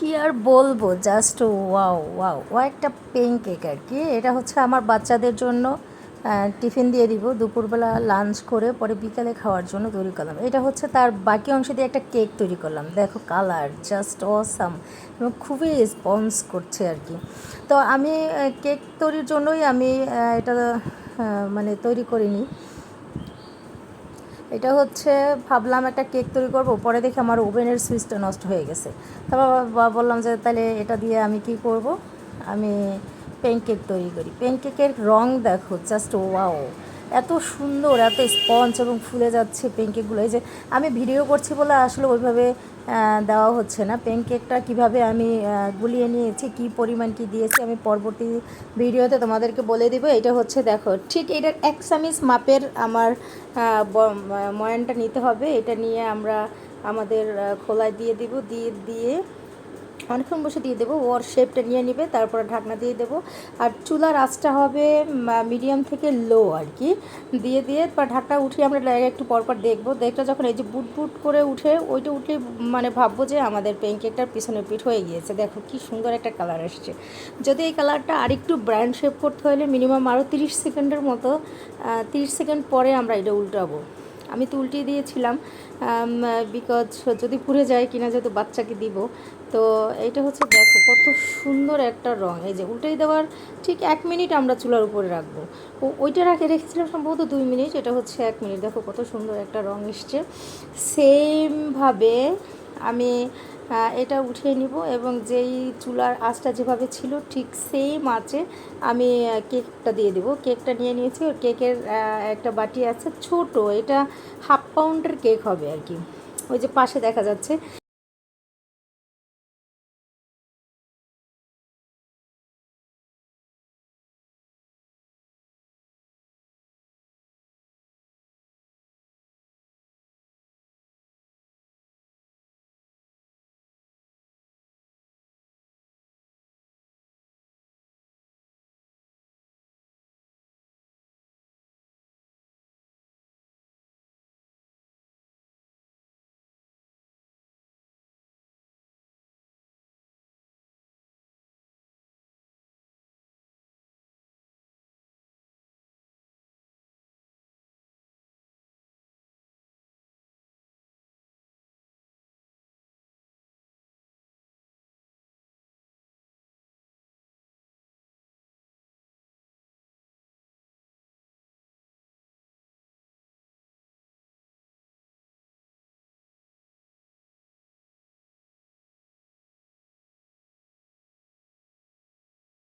কি আর বলবো, just wow wow oh একটা পেন কেক আর কি। এটা হচ্ছে আমার বাচ্চাদের জন্য টিফিন দিয়ে দিব, দুপুরবেলা লাঞ্চ করে পরে বিকালে খাওয়ার জন্য তৈরি করলাম। এটা হচ্ছে তার বাকি অংশ দিয়ে একটা কেক তৈরি করলাম। দেখো কালার জাস্ট অসাম এবং খুবই স্পঞ্জ করছে আর কি। তো আমি কেক তৈরির জন্যই আমি এটা মানে তৈরি করিনি। এটা হচ্ছে ভাবলাম একটা কেক তৈরি করবো, পরে দেখি আমার ওভেনের সুইচটা নষ্ট হয়ে গেছে। তারপর বললাম যে তাহলে এটা দিয়ে আমি কি করব, আমি প্যানকেক তৈরি করি। প্যানকেকের রং দেখো জাস্ট ওয়াও, এত সুন্দর, এত স্পঞ্জ এবং ফুলে যাচ্ছে প্যানকেকগুলো। এই যে আমি ভিডিও করছি বলে আসলে ওইভাবে দেওয়া হচ্ছে না। প্যানকেকটা কীভাবে আমি গুলিয়ে নিয়েছি, কী পরিমাণ কী দিয়েছি আমি পরবর্তী ভিডিওতে তোমাদেরকে বলে দেবো। এটা হচ্ছে দেখো ঠিক এটার 1 চামচ মাপের আমার ময়ানটা নিতে হবে। এটা নিয়ে আমরা আমাদের খোলায় দিয়ে দিব, দিয়ে অনেকক্ষণ বসে দিয়ে দেবো, ওর শেপটা নিয়ে নেবে, তারপরে ঢাকনা দিয়ে দেবো। আর চুলার আঁচটা হবে মিডিয়াম থেকে লো আর কি। দিয়ে বা ঢাকনা উঠিয়ে আমরা একটু পরপর দেখবো। দেখটা যখন এই যে বুট বুট করে উঠে, ওইটা উঠলে মানে ভাববো যে আমাদের প্যানকেকটার পিছনে পিঠ হয়ে গিয়েছে। দেখো কি সুন্দর একটা কালার আসছে। যদি এই কালারটা আরেকটু ব্রাউন শেপ করতে হলে মিনিমাম আরও 30 সেকেন্ডের মতো, 30 সেকেন্ড পরে আমরা এটা উল্টাবো। আমি তো উল্টিয়ে দিয়েছিলাম বিকজ যদি পুড়ে যায় কিনা, যেহেতু বাচ্চাকে দিব। তো এইটা হচ্ছে দেখো কত সুন্দর একটা রং। এই যে উল্টাই দেওয়ার ঠিক 1 মিনিট আমরা চুলার উপরে রাখবো। ওইটা রেখেছিলাম সম্ভবত 2 মিনিট, এটা হচ্ছে 1 মিনিট। দেখো কত সুন্দর একটা রং এসছে। সেমভাবে আমি এটা উঠিয়ে নিব এবং যেই চুলার আঁচটা যেভাবে ছিল ঠিক সেম আঁচে আমি কেকটা দিয়ে দেবো। কেকটা নিয়ে নিয়েছি, ওর কেকের একটা বাটি আছে ছোট, এটা 1/2 পাউন্ডের কেক হবে আর কি। ওই যে পাশে দেখা যাচ্ছে